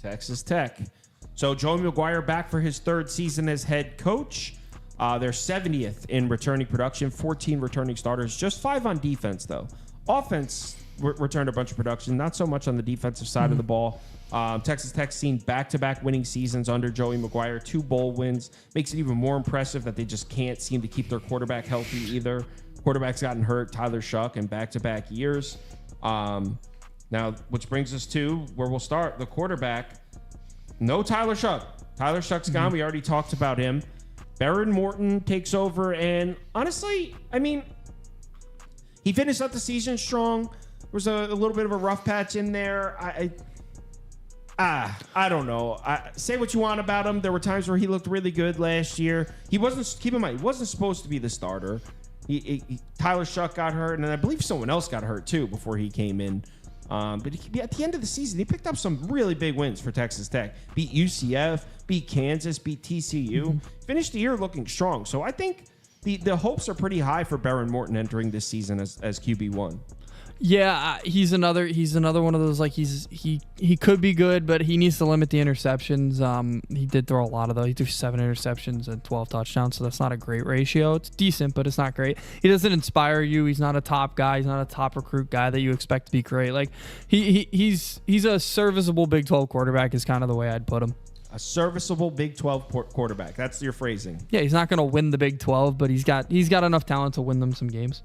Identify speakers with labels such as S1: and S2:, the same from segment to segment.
S1: Texas Tech. So Joey McGuire back for his third season as head coach. They're 70th in returning production, 14 returning starters, just 5 on defense, though. Offense returned a bunch of production, not so much on the defensive side of the ball. Texas Tech's seen back-to-back winning seasons under Joey McGuire, 2 bowl wins. Makes it even more impressive that they just can't seem to keep their quarterback healthy either. Quarterback's gotten hurt, Tyler Shuck, in back-to-back years. Now, which brings us to where we'll start. The quarterback, no Tyler Shuck. Tyler Shuck's gone. We already talked about him. Baron Morton takes over, and honestly, I mean, he finished up the season strong. There was a little bit of a rough patch in there. I don't know. Say what you want about him. There were times where he looked really good last year. He wasn't. Keep in mind, he wasn't supposed to be the starter. Tyler Shuck got hurt, and I believe someone else got hurt too before he came in. But at the end of the season, he picked up some really big wins for Texas Tech. Beat UCF, beat Kansas, beat TCU. Finished the year looking strong. So I think the hopes are pretty high for Baron Morton entering this season as QB1.
S2: Yeah, he's another one of those, like, he could be good, but he needs to limit the interceptions. He did throw a lot of those. He threw 7 interceptions and 12 touchdowns, so that's not a great ratio. It's decent, but it's not great. He doesn't inspire you. He's not a top guy. He's not a top recruit guy that you expect to be great. Like, he's a serviceable Big 12 quarterback is kind of the way I'd put him.
S1: A serviceable Big 12 quarterback. That's your phrasing.
S2: Yeah, he's not going to win the Big 12, but he's got enough talent to win them some games.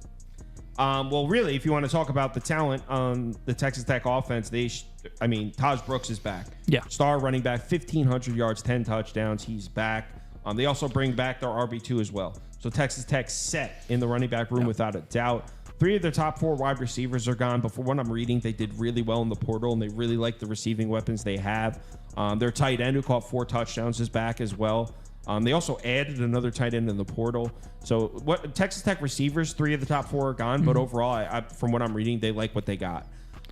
S1: Well, really, if you want to talk about the talent on the Texas Tech offense, Taj Brooks is back.
S2: Yeah.
S1: Star running back, 1,500 yards, 10 touchdowns. He's back. They also bring back their RB2 as well. So Texas Tech set in the running back room without a doubt. 3 of their top 4 wide receivers are gone. But for what I'm reading, they did really well in the portal, and they really like the receiving weapons they have. Their tight end, who caught 4 touchdowns, is back as well. They also added another tight end in the portal. So what Texas Tech receivers, 3 of the top 4 are gone. But overall, from what I'm reading, they like what they got.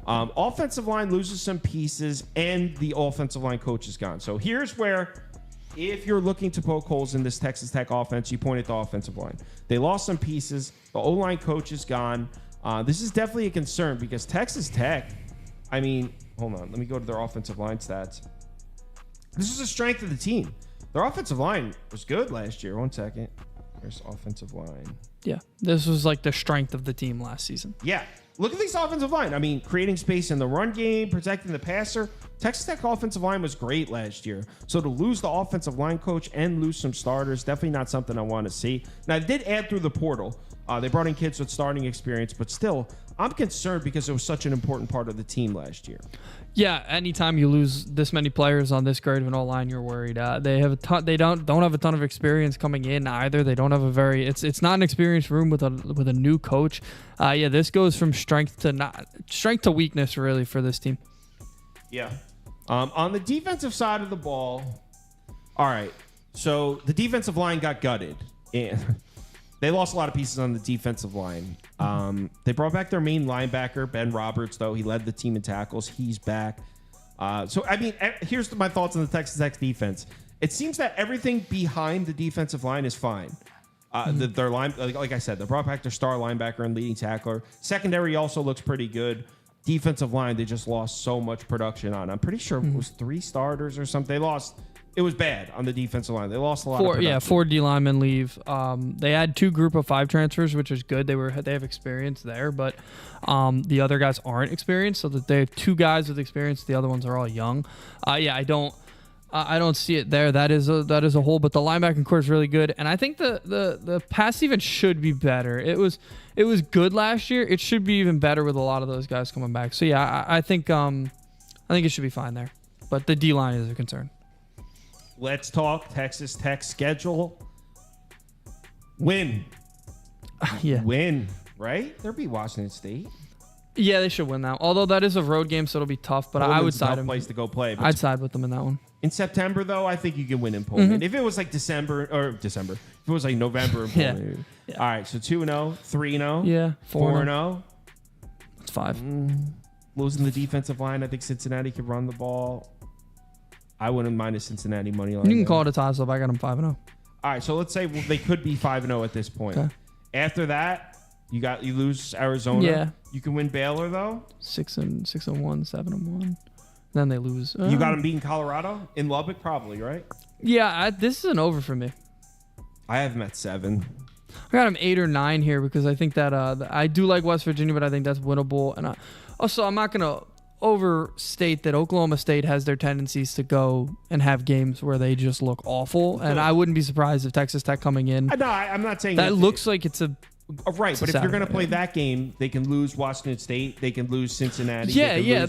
S1: Offensive line loses some pieces, and the offensive line coach is gone. So here's where, if you're looking to poke holes in this Texas Tech offense, you point at the offensive line. They lost some pieces. The O-line coach is gone. This is definitely a concern because Texas Tech, hold on. Let me go to their offensive line stats. This is a strength of the team. Their offensive line was good last year. 1 second. There's offensive line.
S2: Yeah, this was like the strength of the team last season.
S1: Yeah. Look at this offensive line. Creating space in the run game, protecting the passer. Texas Tech offensive line was great last year. So to lose the offensive line coach and lose some starters, definitely not something I want to see. Now, they did add through the portal. They brought in kids with starting experience, but still, I'm concerned because it was such an important part of the team last year.
S2: Yeah, anytime you lose this many players on this great of an O-line, you're worried. They have a ton. They don't have a ton of experience coming in either. They don't have a very. It's not an experienced room with a new coach. This goes from strength to weakness really for this team.
S1: Yeah. On the defensive side of the ball, all right. So the defensive line got gutted. And they lost a lot of pieces on the defensive line. They brought back their main linebacker, Ben Roberts, though. He led the team in tackles. He's back. Here's my thoughts on the Texas Tech defense. It seems that everything behind the defensive line is fine. Their line, like I said, they brought back their star linebacker and leading tackler. Secondary also looks pretty good. Defensive line, they just lost so much production on. I'm pretty sure it was 3 starters or something. They lost. It was bad on the defensive line. They lost a lot of production.
S2: 4 D linemen leave. They had 2 group of 5 transfers, which is good. They have experience there, but the other guys aren't experienced, so that they have 2 guys with experience. The other ones are all young. I don't see it there. That is a hole, but the linebacking core is really good, and I think the pass even should be better. It was good last year. It should be even better with a lot of those guys coming back. So yeah, I think it should be fine there, but the D line is a concern.
S1: Let's talk Texas Tech schedule. Win. Win, right? They'll beat Washington State.
S2: Yeah, they should win that. Although that is a road game, so it'll be tough. But I would side them.
S1: Place to go play.
S2: I'd side with them in that one.
S1: In September, though, I think you can win in Pullman. If it was like December, if it was like November in Pullman. Yeah. All right, so 2-0, 3-0.
S2: Yeah,
S1: 4-0.
S2: That's 5.
S1: Losing the defensive line, I think Cincinnati could run the ball. I wouldn't mind a Cincinnati money line.
S2: You can call it a toss-up. I got them 5-0.
S1: All right, so let's say they could be 5-0 at this point.
S2: Okay.
S1: After that, you lose Arizona.
S2: Yeah.
S1: You can win Baylor though.
S2: 6-1, 7-1. then they lose.
S1: You got them beating Colorado in Lubbock, probably, right?
S2: Yeah, this is an over for me.
S1: I have them at 7.
S2: I got them 8 or 9 here because I think that I do like West Virginia, but I think that's winnable. And also, I'm not gonna overstate that Oklahoma State has their tendencies to go and have games where they just look awful, and I wouldn't be surprised if Texas Tech coming in.
S1: No, I'm not saying
S2: that looks like it's a.
S1: Right, but if you're going to play that game, they can lose Washington State, they can lose Cincinnati.
S2: Yeah,